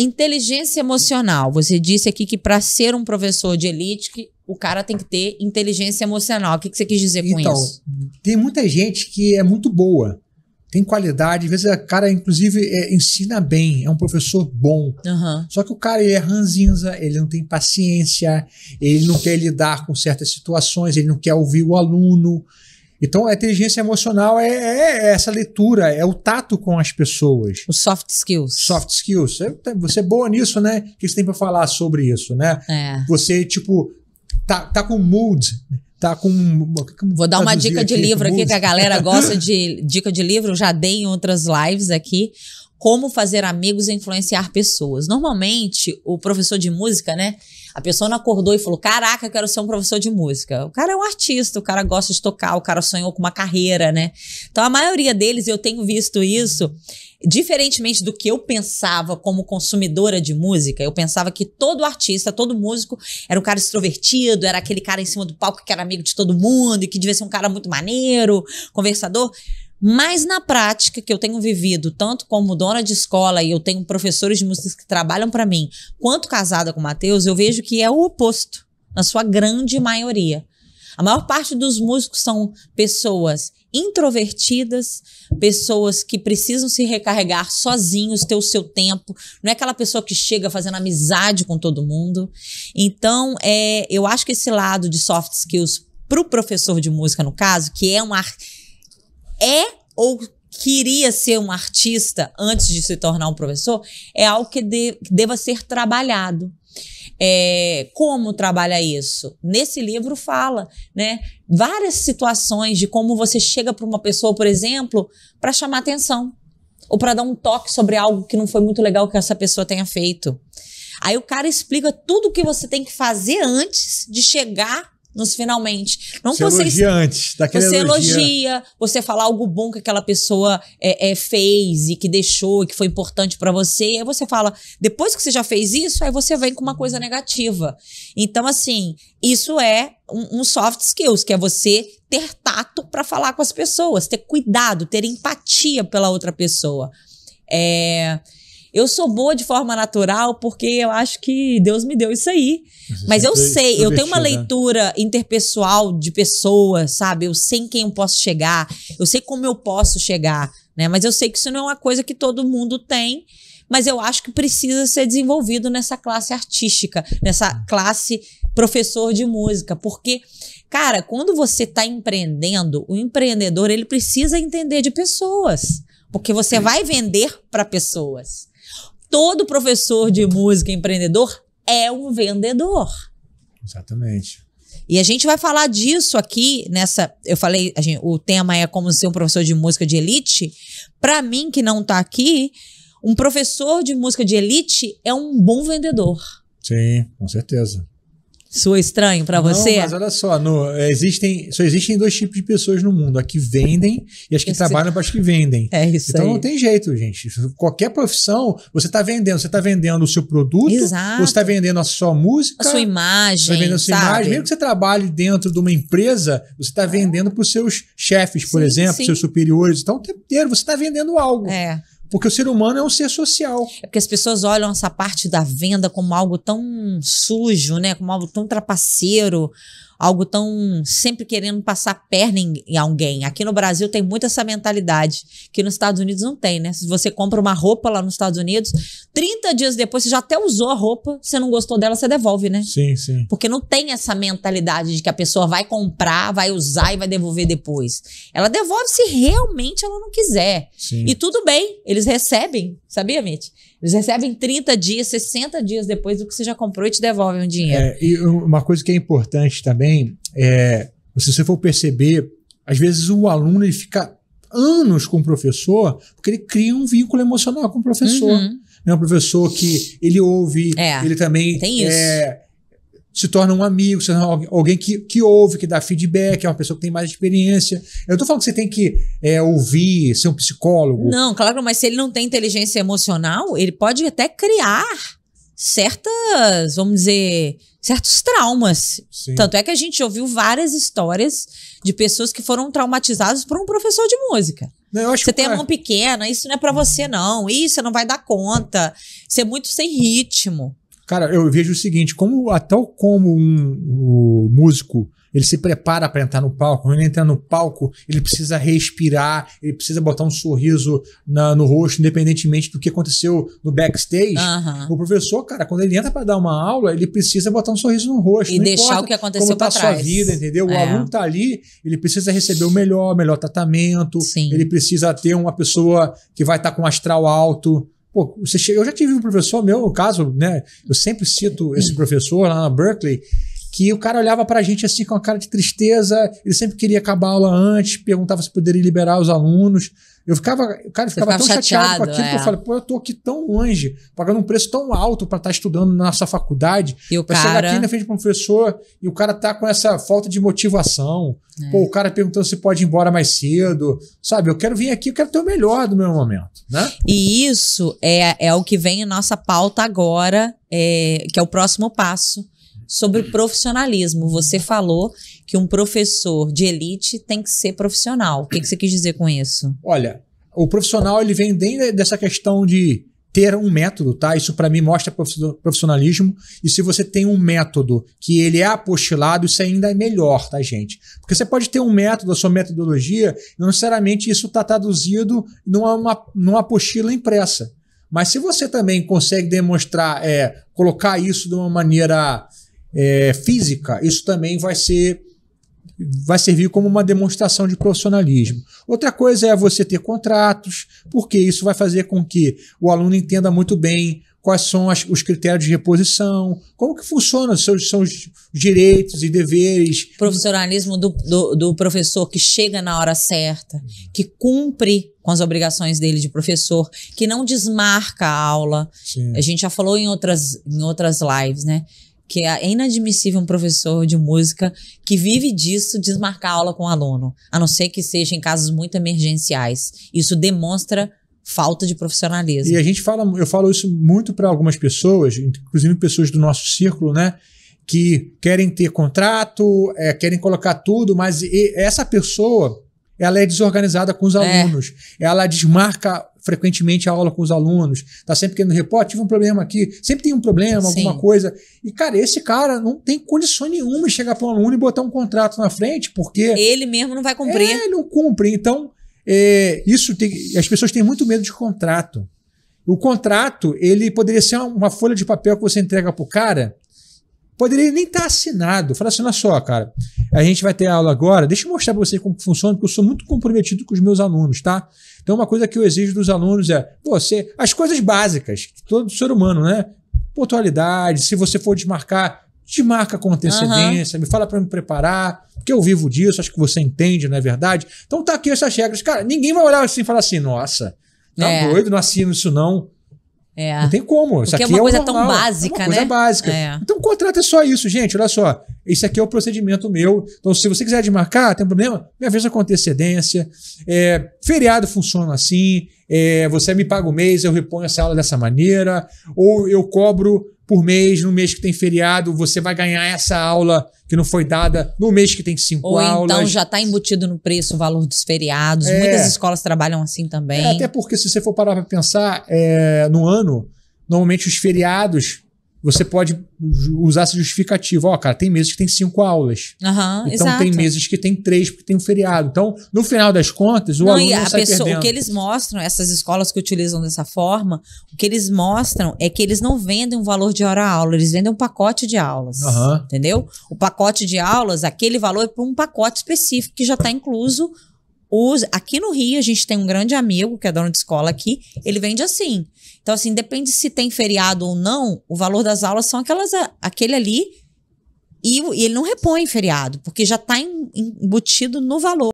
Inteligência emocional. Você disse aqui que para ser um professor de elite, o cara tem que ter inteligência emocional. O que você quis dizer com isso? Tem muita gente que é muito boa, tem qualidade, às vezes o cara, inclusive, ensina bem, é um professor bom. Só que o cara é ranzinza, ele não tem paciência, ele não quer lidar com certas situações, ele não quer ouvir o aluno. Então, a inteligência emocional é essa leitura, é o tato com as pessoas. Os soft skills. Soft skills. Você é boa nisso, né? O que você tem pra falar sobre isso, né? Você, tipo, tá com mood, tá com... Vou dar uma dica de livro aqui, que a galera gosta de dica de livro. Eu já dei em outras lives aqui. Como fazer amigos e influenciar pessoas. Normalmente, o professor de música, né? A pessoa não acordou e falou, caraca, eu quero ser um professor de música. O cara é um artista, o cara gosta de tocar, o cara sonhou com uma carreira, né? Então, a maioria deles, eu tenho visto isso, diferentemente do que eu pensava como consumidora de música, eu pensava que todo artista, todo músico era um cara extrovertido, era aquele cara em cima do palco que era amigo de todo mundo e que devia ser um cara muito maneiro, conversador. Mas na prática, que eu tenho vivido, tanto como dona de escola e eu tenho professores de música que trabalham para mim, quanto casada com o Matheus, eu vejo que é o oposto, na sua grande maioria. A maior parte dos músicos são pessoas introvertidas, pessoas que precisam se recarregar sozinhos, ter o seu tempo. Não é aquela pessoa que chega fazendo amizade com todo mundo. Então, eu acho que esse lado de soft skills para o professor de música, no caso, que é ou queria ser um artista antes de se tornar um professor, é algo que deva ser trabalhado. Como trabalha isso? Nesse livro fala, né, várias situações de como você chega para uma pessoa, por exemplo, para chamar atenção ou para dar um toque sobre algo que não foi muito legal que essa pessoa tenha feito. Aí o cara explica tudo o que você tem que fazer antes de chegar nos finalmente. Não você elogia antes. Você elogia, você fala algo bom que aquela pessoa fez e que deixou e que foi importante pra você. E aí você fala, depois que você já fez isso, aí você vem com uma coisa negativa. Então, assim, isso é um soft skills, que é você ter tato pra falar com as pessoas, ter cuidado, ter empatia pela outra pessoa. Eu sou boa de forma natural porque eu acho que Deus me deu isso aí. Mas eu sei, eu tenho uma leitura interpessoal de pessoas, sabe? Eu sei em quem eu posso chegar, eu sei como eu posso chegar, né? Mas eu sei que isso não é uma coisa que todo mundo tem, mas eu acho que precisa ser desenvolvido nessa classe artística, nessa classe professor de música, porque, cara, quando você está empreendendo, o empreendedor, ele precisa entender de pessoas, porque você vai vender para pessoas. Todo professor de música empreendedor é um vendedor. Exatamente. E a gente vai falar disso aqui nessa... Eu falei, o tema é como ser um professor de música de elite. Para mim, que não tá aqui, um professor de música de elite é um bom vendedor. Sim, com certeza. Soa estranho pra você? Não, mas olha só, só existem dois tipos de pessoas no mundo, as que vendem e as que trabalham para as que vendem. É isso então aí. Não tem jeito, gente. Qualquer profissão, você tá vendendo o seu produto, exato, ou você tá vendendo a sua música, a sua imagem, você tá vendendo a sua imagem. Mesmo que você trabalhe dentro de uma empresa, você tá vendendo para os seus chefes, por exemplo, seus superiores. Então, o tempo inteiro você tá vendendo algo. Porque o ser humano é um ser social. É porque as pessoas olham essa parte da venda como algo tão sujo, né? Como algo tão trapaceiro, algo tão sempre querendo passar perna em alguém. Aqui no Brasil tem muito essa mentalidade, que nos Estados Unidos não tem, né? Se você compra uma roupa lá nos Estados Unidos, 30 dias depois você já até usou a roupa, você não gostou dela, você devolve, né? Sim, sim. Porque não tem essa mentalidade de que a pessoa vai comprar, vai usar e vai devolver depois. Ela devolve se realmente ela não quiser. Sim. E tudo bem, eles recebem, sabia, Mitch? Eles recebem 30 dias, 60 dias depois do que você já comprou e te devolvem o dinheiro. E uma coisa que é importante também se você for perceber, às vezes o aluno ele fica anos com o professor porque ele cria um vínculo emocional com o professor. É um professor que ele ouve, ele também tem isso. Se torna um amigo, se torna alguém que ouve, que dá feedback, é uma pessoa que tem mais experiência. Eu não tô falando que você tem que ouvir, ser um psicólogo. Não, claro, mas se ele não tem inteligência emocional, ele pode até criar certas, vamos dizer, certos traumas. Sim. Tanto é que a gente ouviu várias histórias de pessoas que foram traumatizadas por um professor de música. Não, eu acho você tem a mão pequena, isso não é pra você não, isso você não vai dar conta, você é muito sem ritmo. Cara, eu vejo o seguinte, tal como o músico, ele se prepara para entrar no palco, quando ele entra no palco, ele precisa respirar, ele precisa botar um sorriso no rosto, independentemente do que aconteceu no backstage. O professor, cara, quando ele entra para dar uma aula, ele precisa botar um sorriso no rosto. E deixar o que aconteceu para trás. Sua vida, entendeu? O aluno tá ali, ele precisa receber o melhor tratamento. Sim. Ele precisa ter uma pessoa que vai estar com um astral alto. Pô, eu já tive um professor meu, no caso, né? Eu sempre cito esse professor lá na Berkeley, que o cara olhava pra gente assim com uma cara de tristeza, ele sempre queria acabar a aula antes, perguntava se poderia liberar os alunos. O cara ficava tão chateado com aquilo que eu falei, pô, eu tô aqui tão longe, pagando um preço tão alto pra estar estudando na nossa faculdade, e o pra chegar aqui na frente do professor e o cara tá com essa falta de motivação. Pô, o cara perguntando se pode ir embora mais cedo, sabe? Eu quero vir aqui, eu quero ter o melhor do meu momento, né? E isso é o que vem em nossa pauta agora, que é o próximo passo. Sobre profissionalismo. Você falou que um professor de elite tem que ser profissional. O que você quis dizer com isso? Olha, o profissional ele vem dentro dessa questão de ter um método, tá? Isso para mim mostra profissionalismo. E se você tem um método que ele é apostilado, isso ainda é melhor, tá, gente? Porque você pode ter um método, a sua metodologia, não necessariamente isso está traduzido numa apostila impressa. Mas se você também consegue demonstrar, colocar isso de uma maneira física, isso também vai servir como uma demonstração de profissionalismo. Outra coisa é você ter contratos, porque isso vai fazer com que o aluno entenda muito bem quais são os critérios de reposição, como que funcionam os direitos e deveres. Profissionalismo do professor que chega na hora certa, que cumpre com as obrigações dele de professor, que não desmarca a aula. Sim. A gente já falou em outras lives, né? Que é inadmissível um professor de música que vive disso desmarcar a aula com o aluno, a não ser que seja em casos muito emergenciais. Isso demonstra falta de profissionalismo. E eu falo isso muito para algumas pessoas, inclusive pessoas do nosso círculo, né? Que querem ter contrato, querem colocar tudo, mas essa pessoa, ela é desorganizada com os alunos. Ela desmarca frequentemente a aula com os alunos, tá sempre querendo repórter, tive um problema aqui, sempre tem um problema, alguma coisa. E, cara, esse cara não tem condição nenhuma de chegar para um aluno e botar um contrato na frente, porque... ele mesmo não vai cumprir. Ele não cumpre. Então, as pessoas têm muito medo de contrato. O contrato, ele poderia ser uma folha de papel que você entrega pro cara, poderia nem estar assinado. Fala assim, olha só, cara, a gente vai ter aula agora, deixa eu mostrar para você como funciona, porque eu sou muito comprometido com os meus alunos, tá? Então uma coisa que eu exijo dos alunos as coisas básicas, de todo ser humano, né? Pontualidade, se você for desmarca com antecedência, me fala para me preparar, porque eu vivo disso, acho que você entende, não é verdade? Então tá aqui essas regras. Cara, ninguém vai olhar assim e falar assim, nossa, tá doido, não assino isso não. Não tem como. Isso porque aqui é uma coisa tão básica, né? É uma coisa básica. Então o contrato é só isso, gente. Olha só. Esse aqui é o procedimento meu. Então, se você quiser desmarcar, tem um problema? Me avisa com antecedência. Feriado funciona assim. Você me paga o mês, eu reponho essa aula dessa maneira. Ou eu cobro por mês, no mês que tem feriado, você vai ganhar essa aula que não foi dada no mês que tem 5 aulas. Ou então já está embutido no preço o valor dos feriados. Muitas escolas trabalham assim também. Até porque se você for parar para pensar, no ano, normalmente os feriados, você pode usar essa justificativa. Ó, cara, tem meses que tem 5 aulas. Então exato. Tem meses que tem 3 porque tem um feriado. Então, no final das contas, o aluno não sai perdendo. O que eles mostram, essas escolas que utilizam dessa forma, o que eles mostram é que eles não vendem um valor de hora-aula, eles vendem um pacote de aulas. Entendeu? O pacote de aulas, aquele valor é para um pacote específico que já está incluso. Aqui no Rio, a gente tem um grande amigo, que é dono de escola aqui, ele vende assim. Então, assim, depende se tem feriado ou não, o valor das aulas são aquele ali, e ele não repõe feriado, porque já está embutido no valor.